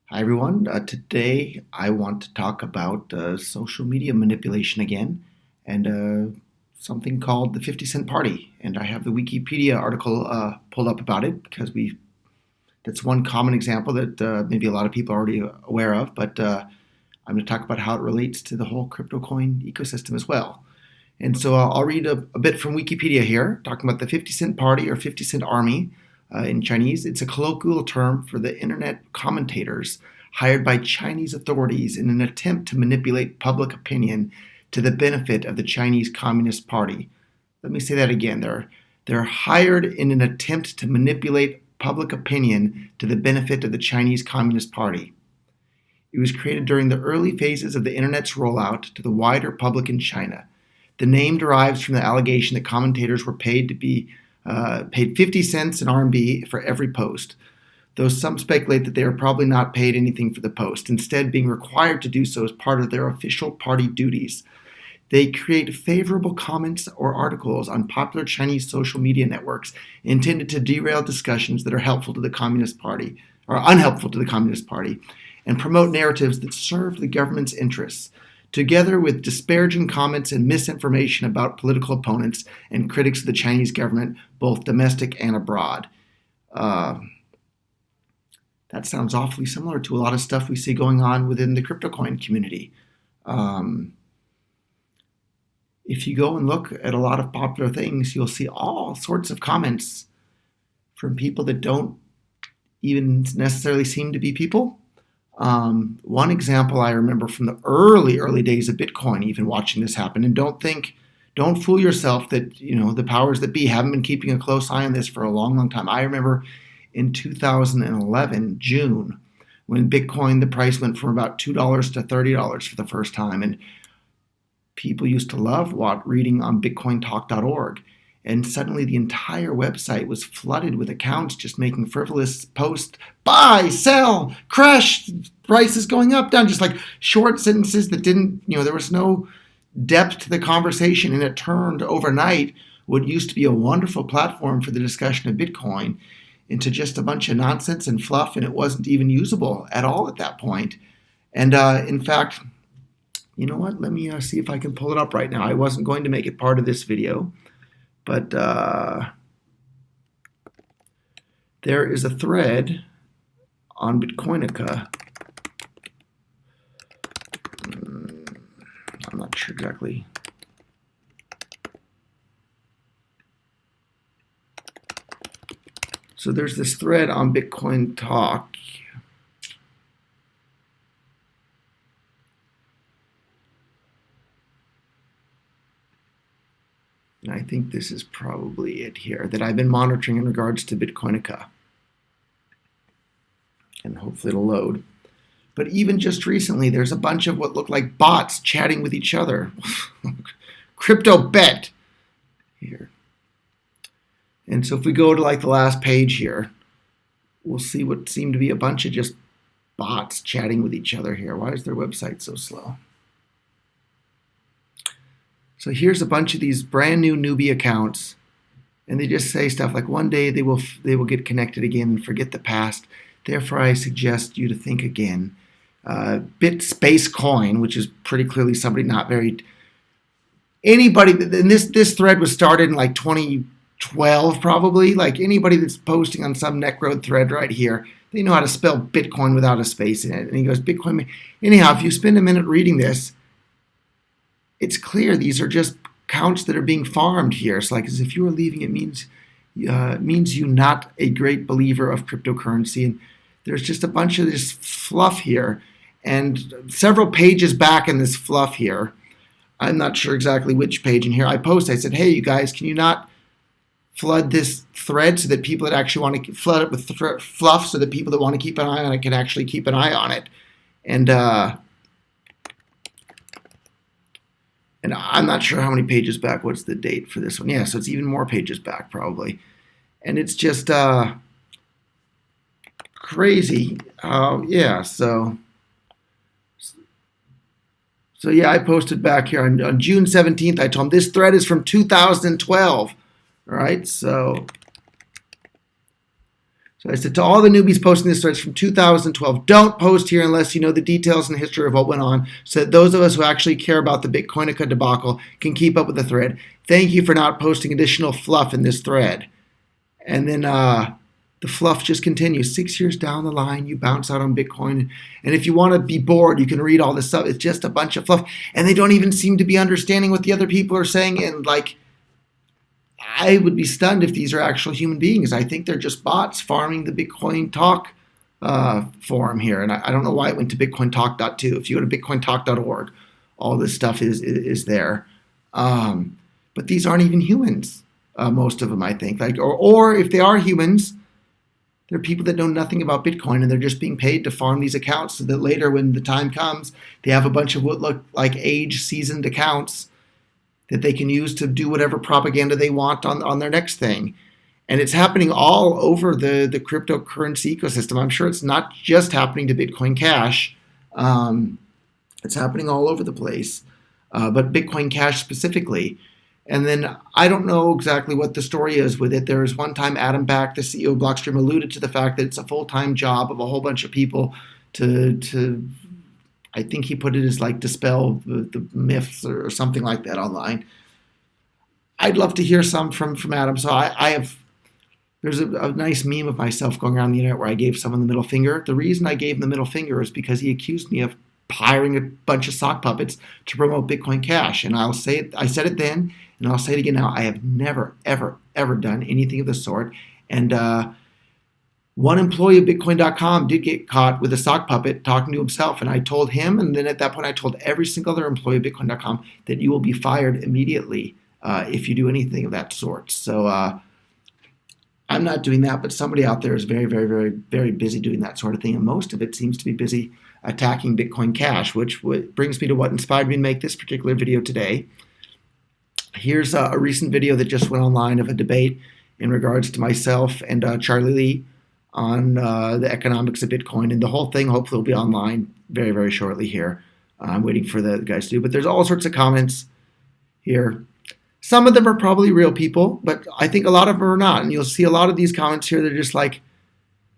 Hi everyone. Today I want to talk about social media manipulation again and something called the 50 Cent Party. And I have the Wikipedia article pulled up about it because that's one common example that maybe a lot of people are already aware of. But I'm going to talk about how it relates to the whole crypto coin ecosystem as well. And so I'll read a bit from Wikipedia here, talking about the 50 Cent Party or 50 Cent Army in Chinese. It's a colloquial term for the internet commentators hired by Chinese authorities in an attempt to manipulate public opinion to the benefit of the Chinese Communist Party. Let me say that again. They're hired in an attempt to manipulate public opinion to the benefit of the Chinese Communist Party. It was created during the early phases of the internet's rollout to the wider public in China. The name derives from the allegation that commentators were paid 50 cents in RMB for every post, though some speculate that they are probably not paid anything for the post, instead being required to do so as part of their official party duties. They create favorable comments or articles on popular Chinese social media networks intended to derail discussions that are helpful to the Communist Party or unhelpful to the Communist Party and promote narratives that serve the government's interests, together with disparaging comments and misinformation about political opponents and critics of the Chinese government, both domestic and abroad. That sounds awfully similar to a lot of stuff we see going on within the crypto coin community. If you go and look at a lot of popular things, you'll see all sorts of comments from people that don't even necessarily seem to be people. One example I remember from the early days of Bitcoin, even watching this happen, and don't fool yourself that the powers that be haven't been keeping a close eye on this for a long time. I remember in 2011, June, when Bitcoin, the price went from about $2 to $30 for the first time, and people used to love reading on Bitcoin.com. And suddenly the entire website was flooded with accounts just making frivolous posts, buy, sell, crash, prices going up, down, just like short sentences that didn't, there was no depth to the conversation, and it turned overnight what used to be a wonderful platform for the discussion of Bitcoin into just a bunch of nonsense and fluff, and it wasn't even usable at all at that point. And in fact, you know what? Let me see if I can pull it up right now. I wasn't going to make it part of this video, but there is a thread on Bitcoin.com. I'm not sure exactly. So there's this thread on Bitcoin Talk. And I think this is probably it here that I've been monitoring in regards to Bitcoin.com. And hopefully it'll load. But even just recently, there's a bunch of what look like bots chatting with each other. Crypto bet here. And so if we go to like the last page here, we'll see what seem to be a bunch of just bots chatting with each other here. Why is their website so slow? So here's a bunch of these brand new newbie accounts, and they just say stuff like, one day they will get connected again and forget the past. Therefore, I suggest you to think again. Bit Space Coin, which is pretty clearly somebody not very... Anybody, and this thread was started in like 2012 probably, like anybody that's posting on some Necroad thread right here, they know how to spell Bitcoin without a space in it. And he goes, Bitcoin... Anyhow, if you spend a minute reading this, it's clear these are just accounts that are being farmed here. It's like as if you were leaving, it means you not a great believer of cryptocurrency. And there's just a bunch of this fluff here. And several pages back in this fluff here, I'm not sure exactly which page in here, I said, hey, you guys, can you not flood this thread so that people that actually want to flood it with fluff so that people that want to keep an eye on it can actually keep an eye on it? And I'm not sure how many pages back. What's the date for this one? Yeah, so it's even more pages back probably. And it's just crazy. Yeah, so yeah, I posted back here on June 17th. I told him this thread is from 2012. All right, so So I said to all the newbies posting this thread from 2012, don't post here unless you know the details and the history of what went on, so that those of us who actually care about the Bitcoin.com debacle can keep up with the thread. Thank you for not posting additional fluff in this thread. And then the fluff just continues. 6 years down the line, you bounce out on Bitcoin. And if you want to be bored, you can read all this stuff. It's just a bunch of fluff. And they don't even seem to be understanding what the other people are saying. And I would be stunned if these are actual human beings. I think they're just bots farming the Bitcoin Talk forum here. And I don't know why it went to bitcointalk.to. If you go to bitcointalk.org, all this stuff is there. But these aren't even humans, most of them, I think. Or if they are humans, they're people that know nothing about Bitcoin, and they're just being paid to farm these accounts so that later, when the time comes, they have a bunch of what look like seasoned accounts that they can use to do whatever propaganda they want on their next thing. And it's happening all over the cryptocurrency ecosystem. I'm sure it's not just happening to Bitcoin Cash. It's happening all over the place, but Bitcoin Cash specifically. And then I don't know exactly what the story is with it. There was one time Adam Back, the CEO of Blockstream, alluded to the fact that it's a full-time job of a whole bunch of people to I think he put it as dispel the myths or something like that online. I'd love to hear some from Adam. So there's a nice meme of myself going around the internet where I gave someone the middle finger. The reason I gave him the middle finger is because he accused me of hiring a bunch of sock puppets to promote Bitcoin Cash. And I'll say it, I said it then, and I'll say it again now. I have never, ever, ever done anything of the sort. And one employee of Bitcoin.com did get caught with a sock puppet talking to himself. And I told him, and then at that point I told every single other employee of Bitcoin.com that you will be fired immediately if you do anything of that sort. So I'm not doing that, but somebody out there is very, very, very, very busy doing that sort of thing. And most of it seems to be busy attacking Bitcoin Cash, which brings me to what inspired me to make this particular video today. Here's a recent video that just went online of a debate in regards to myself and Charlie Lee on the economics of Bitcoin. And the whole thing hopefully will be online very, very shortly here. I'm waiting for the guys to do, but there's all sorts of comments here. Some of them are probably real people, but I think a lot of them are not. And you'll see a lot of these comments here that are just like,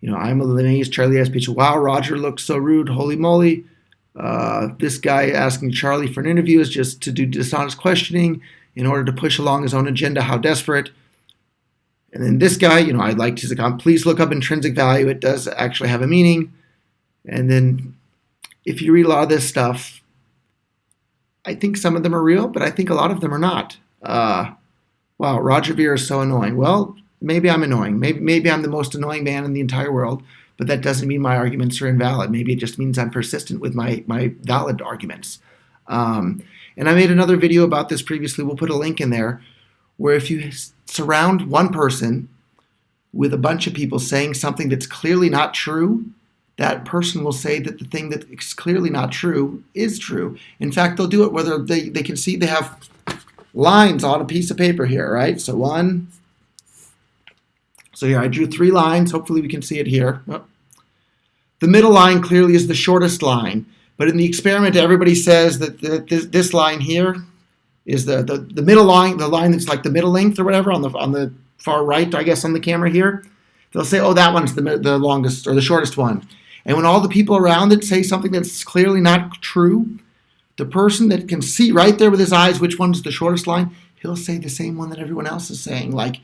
I'm amazed Charlie asked people, wow, Roger looks so rude, holy moly. This guy asking Charlie for an interview is just to do dishonest questioning in order to push along his own agenda, how desperate. And then this guy, I liked his account, please look up intrinsic value, it does actually have a meaning. And then if you read a lot of this stuff, I think some of them are real, but I think a lot of them are not. Wow, Roger Ver is so annoying. Well, maybe I'm annoying. Maybe I'm the most annoying man in the entire world, but that doesn't mean my arguments are invalid. Maybe it just means I'm persistent with my valid arguments. And I made another video about this previously. We'll put a link in there where if you surround one person with a bunch of people saying something that's clearly not true, that person will say that the thing that is clearly not true is true. In fact, they'll do it whether they can see they have lines on a piece of paper here, right? So here I drew 3 lines. Hopefully we can see it here. The middle line clearly is the shortest line, but in the experiment everybody says that this line here is the middle line, the line that's like the middle length or whatever on the far right, I guess, on the camera here. They'll say, oh, that one's the longest or the shortest one. And when all the people around it say something that's clearly not true, the person that can see right there with his eyes which one's the shortest line, he'll say the same one that everyone else is saying, like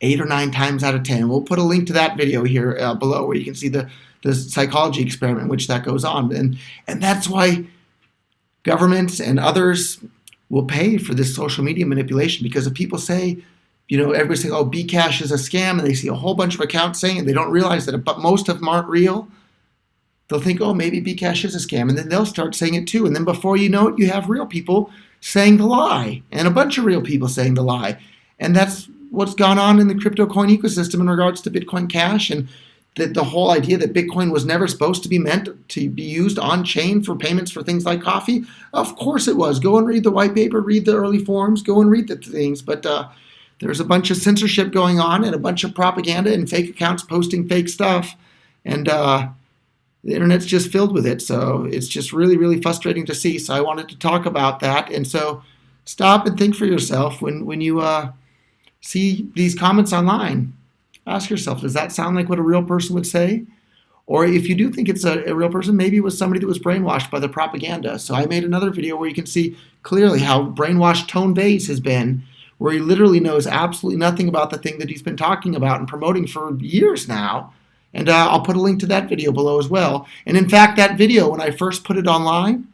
8 or 9 times out of 10. We'll put a link to that video here below where you can see the psychology experiment in which that goes on. And that's why governments and others will pay for this social media manipulation, because if people say, everybody's saying, oh, Bcash is a scam, and they see a whole bunch of accounts saying it, they don't realize that but most of them aren't real. They'll think, oh, maybe Bcash is a scam, and then they'll start saying it too. And then before you know it, you have real people saying the lie, and a bunch of real people saying the lie. And that's what's gone on in the crypto coin ecosystem in regards to Bitcoin Cash, and the whole idea that Bitcoin was never supposed to be meant to be used on-chain for payments for things like coffee. Of course it was. Go and read the white paper, read the early forums, go and read the things. But there's a bunch of censorship going on and a bunch of propaganda and fake accounts posting fake stuff. And the internet's just filled with it. So it's just really, really frustrating to see. So I wanted to talk about that. And so stop and think for yourself when you see these comments online. Ask yourself, does that sound like what a real person would say? Or if you do think it's a real person, maybe it was somebody that was brainwashed by the propaganda. So I made another video where you can see clearly how brainwashed Tone Vays has been, where he literally knows absolutely nothing about the thing that he's been talking about and promoting for years now. And I'll put a link to that video below as well. And in fact, that video, when I first put it online,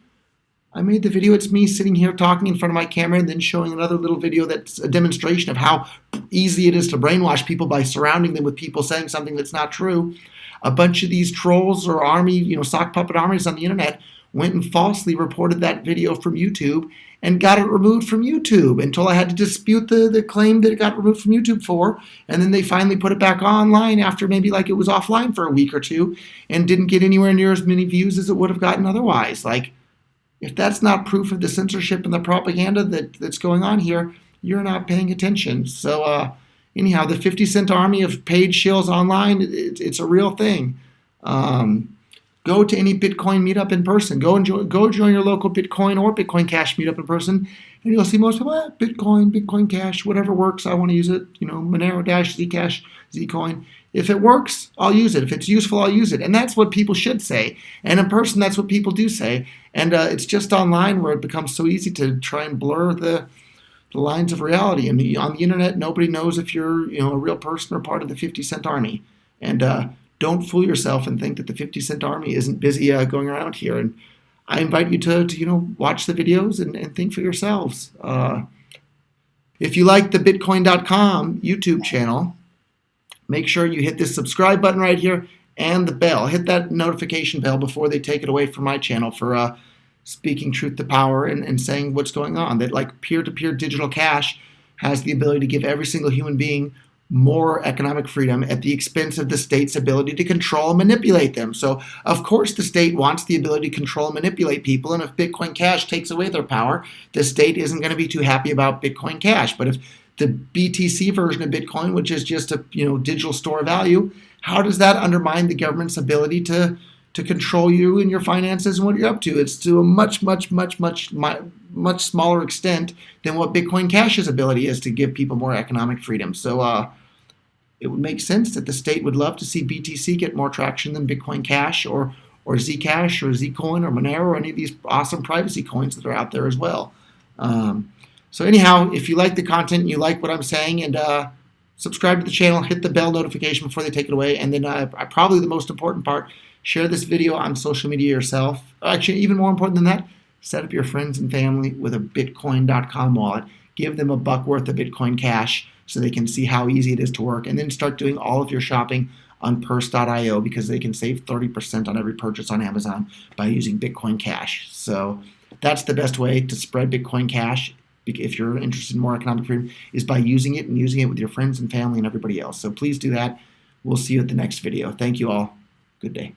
I made the video. It's me sitting here talking in front of my camera and then showing another little video that's a demonstration of how easy it is to brainwash people by surrounding them with people saying something that's not true. A bunch of these trolls or army, sock puppet armies on the internet went and falsely reported that video from YouTube and got it removed from YouTube until I had to dispute the claim that it got removed from YouTube for. And then they finally put it back online after maybe like it was offline for a week or two and didn't get anywhere near as many views as it would have gotten otherwise. Like, if that's not proof of the censorship and the propaganda that's going on here, you're not paying attention. So anyhow, the 50-cent army of paid shills online, it's a real thing. Go to any Bitcoin meetup in person. Go join your local Bitcoin or Bitcoin Cash meetup in person, and you'll see most people, Bitcoin Cash, whatever works. I want to use it. Monero Dash, Zcash, Zcoin. If it works, I'll use it. If it's useful, I'll use it. And that's what people should say. And in person, that's what people do say. And it's just online where it becomes so easy to try and blur the lines of reality. And on the internet, nobody knows if you're a real person or part of the 50-cent army. And don't fool yourself and think that the 50-cent army isn't busy going around here. And I invite you to watch the videos and think for yourselves. If you like the Bitcoin.com YouTube channel, make sure you hit this subscribe button right here and the bell. Hit that notification bell before they take it away from my channel for speaking truth to power and saying what's going on. That like peer-to-peer digital cash has the ability to give every single human being more economic freedom at the expense of the state's ability to control and manipulate them. So, of course, the state wants the ability to control and manipulate people, and if Bitcoin Cash takes away their power, the state isn't going to be too happy about Bitcoin Cash. But if the BTC version of Bitcoin, which is just a digital store of value, how does that undermine the government's ability to control you and your finances and what you're up to? It's to a much smaller extent than what Bitcoin Cash's ability is to give people more economic freedom. So it would make sense that the state would love to see BTC get more traction than Bitcoin Cash or Zcash or Zcoin or Monero or any of these awesome privacy coins that are out there as well. So anyhow, if you like the content and you like what I'm saying, and subscribe to the channel, hit the bell notification before they take it away, and then probably the most important part, share this video on social media yourself. Actually, even more important than that, set up your friends and family with a Bitcoin.com wallet. Give them $1 worth of Bitcoin Cash so they can see how easy it is to work, and then start doing all of your shopping on purse.io because they can save 30% on every purchase on Amazon by using Bitcoin Cash. So that's the best way to spread Bitcoin Cash if you're interested in more economic freedom, is by using it with your friends and family and everybody else. So please do that. We'll see you at the next video. Thank you all. Good day.